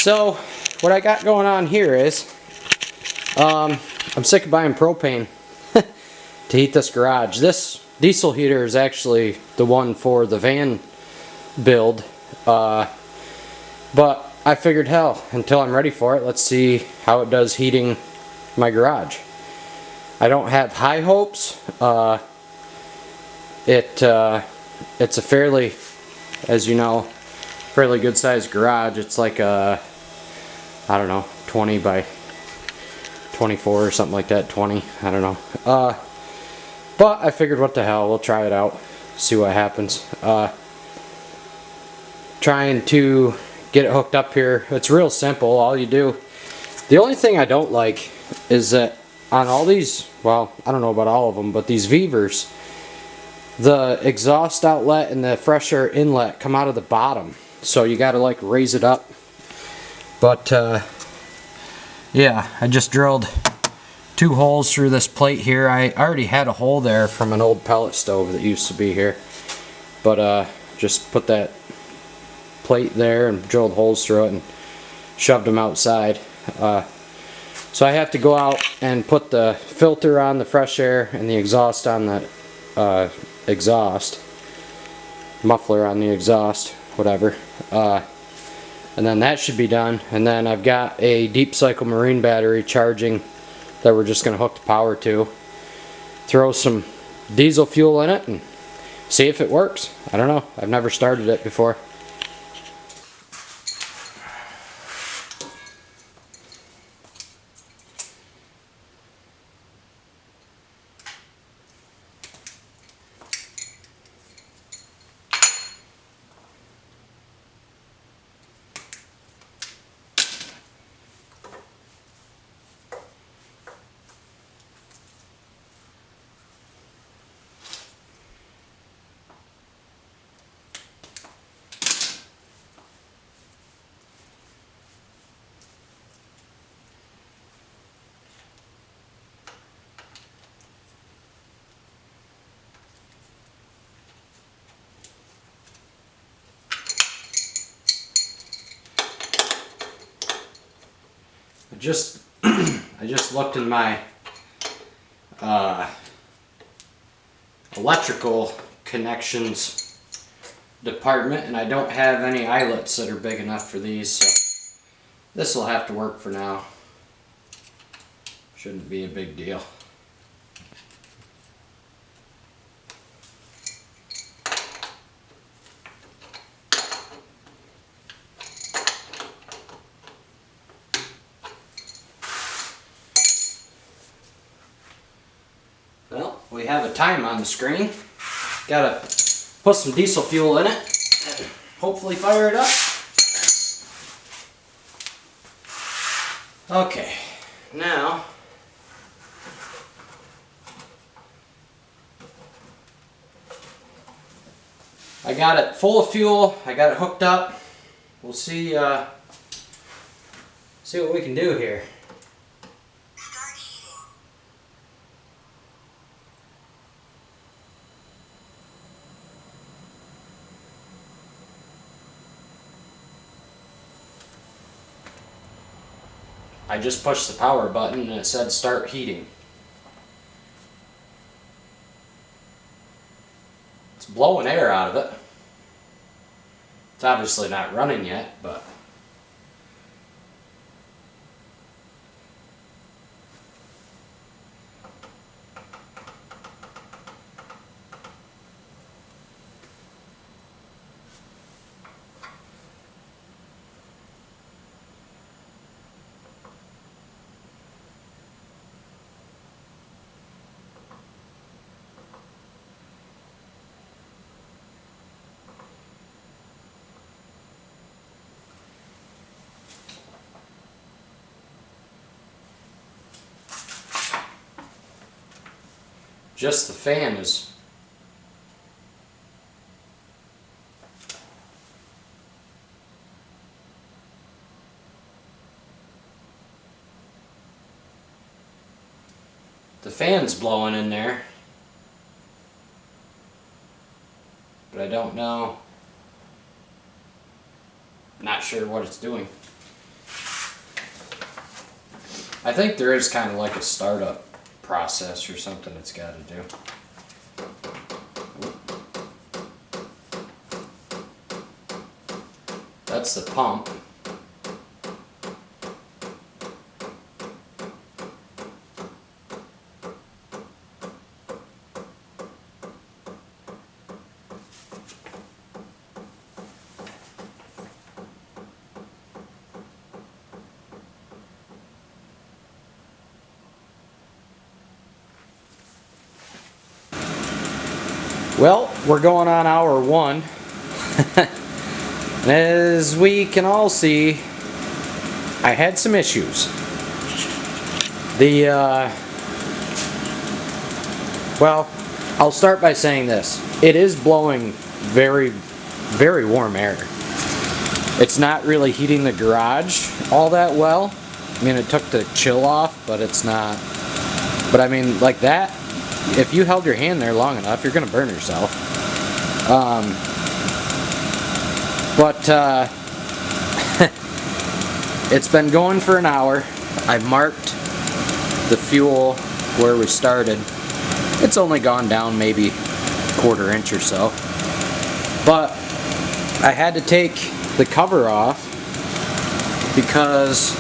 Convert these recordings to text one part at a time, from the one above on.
So what I got going on here is I'm sick of buying propane to heat this garage. This diesel heater is actually the one for the van build, but I figured, hell, until I'm ready for it, let's see how it does heating my garage. I don't have high hopes. It's a fairly, as you know, fairly good sized garage. It's like a, I don't know, 20 by 24 or something like that. 20, I don't know. But I figured, what the hell, we'll try it out, see what happens. Trying to get it hooked up here. It's real simple. All you do, the only thing I don't like is that on all these, well, I don't know about all of them, but these VEVORs, the exhaust outlet and the fresh air inlet come out of the bottom, so you got to like raise it up. But yeah, I just drilled 2 holes through this plate here. I already had a hole there from an old pellet stove that used to be here, but just put that plate there and drilled holes through it and shoved them outside. So I have to go out and put the filter on the fresh air and the exhaust on the exhaust, muffler on the exhaust, whatever, and then that should be done. And then I've got a deep cycle marine battery charging that we're just going to hook the power to, throw some diesel fuel in it and see if it works. I don't know, I've never started it before. I just looked in my electrical connections department, and I don't have any eyelets that are big enough for these, so this will have to work for now. Shouldn't be a big deal. Well, we have a time on the screen. Gotta put some diesel fuel in it and hopefully fire it up. Okay, now I got it full of fuel. I got it hooked up. We'll see what we can do here. I just pushed the power button and it said start heating. It's blowing air out of it. It's obviously not running yet, but just the fan is the fan's blowing in there, but I don't know, not sure what it's doing. I think there is kind of like a startup process or something it's got to do. That's the pump. Well, we're going on hour 1. As we can all see, I had some issues. Well, I'll start by saying this. It is blowing very, very warm air. It's not really heating the garage all that well. I mean, it took the chill off, but it's not. But I mean, like that, if you held your hand there long enough, you're gonna burn yourself. It's been going for an hour. I've marked the fuel where we started. It's only gone down maybe a quarter inch or so. But I had to take the cover off because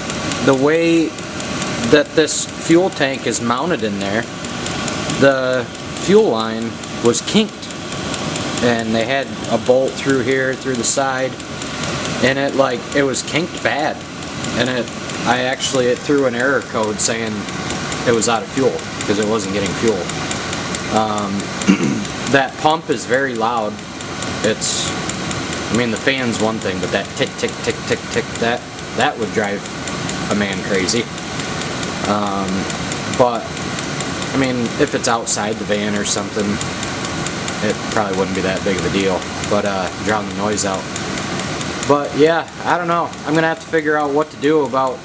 the way that this fuel tank is mounted in there, the fuel line was kinked, and they had a bolt through here, through the side, and it was kinked bad, and it threw an error code saying it was out of fuel because it wasn't getting fuel. That pump is very loud. I mean, the fan's one thing, but that tick, tick, tick, tick, tick, that would drive a man crazy. But I mean, if it's outside the van or something, it probably wouldn't be that big of a deal, but drown the noise out. But yeah, I don't know. I'm gonna have to figure out what to do about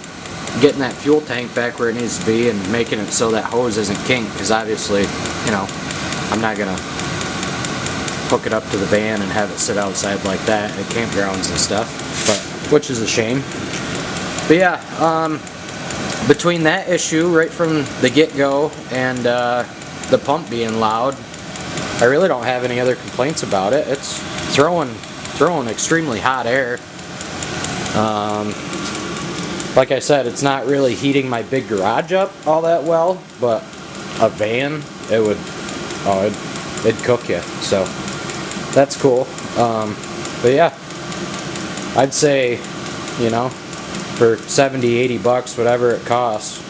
getting that fuel tank back where it needs to be and making it so that hose isn't kinked, because obviously, you know, I'm not gonna hook it up to the van and have it sit outside like that at campgrounds and stuff, which is a shame. But yeah, between that issue right from the get-go and the pump being loud, I really don't have any other complaints about it. It's throwing extremely hot air. Like I said, it's not really heating my big garage up all that well, but a van, it'd cook you. So that's cool. But yeah, I'd say, you know, for 70, 80 bucks, whatever it costs,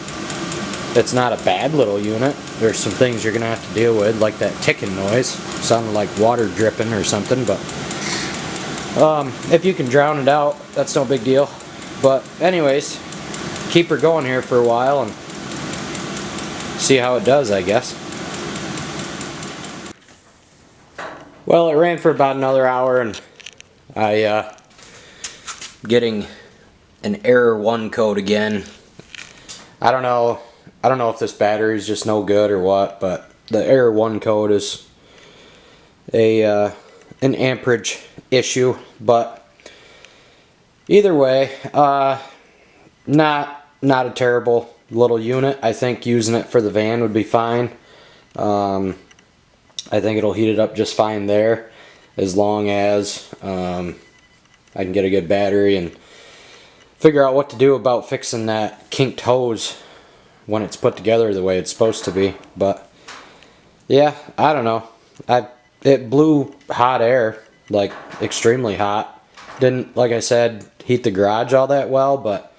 it's not a bad little unit. There's some things you're gonna have to deal with, like that ticking noise, sounding like water dripping or something, but if you can drown it out, that's no big deal. But anyways, keep her going here for a while and see how it does, I guess. Well, it ran for about another hour, and I getting an error 1 code again. I don't know if this battery is just no good or what, but the error 1 code is an amperage issue. But either way, not a terrible little unit. I think using it for the van would be fine. I think it'll heat it up just fine there, as long as I can get a good battery and figure out what to do about fixing that kinked hose when it's put together the way it's supposed to be. But yeah, I don't know. It blew hot air, like extremely hot. Didn't, like I said, heat the garage all that well, but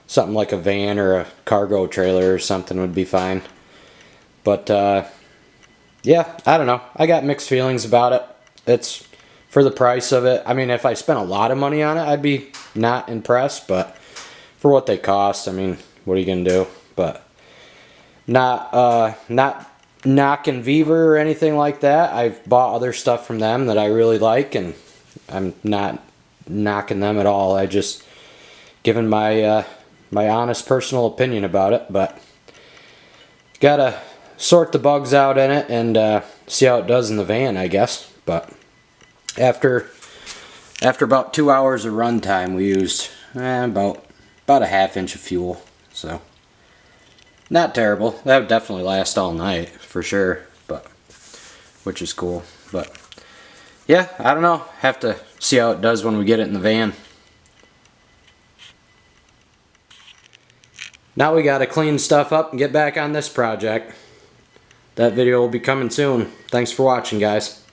something like a van or a cargo trailer or something would be fine. But yeah, I don't know. I got mixed feelings about it. It's for the price of it. I mean, if I spent a lot of money on it, I'd be not impressed, but for what they cost, I mean, what are you gonna do? But not knocking VEVOR or anything like that. I've bought other stuff from them that I really like, and I'm not knocking them at all. I just giving my my honest personal opinion about it. But gotta sort the bugs out in it and see how it does in the van, I guess. But after about 2 hours of run time, we used about a ½ inch of fuel. So Not terrible. That would definitely last all night for sure, but which is cool. But yeah, I don't know. Have to see how it does when we get it in the van. Now we gotta clean stuff up and get back on this project. That video will be coming soon. Thanks for watching, guys.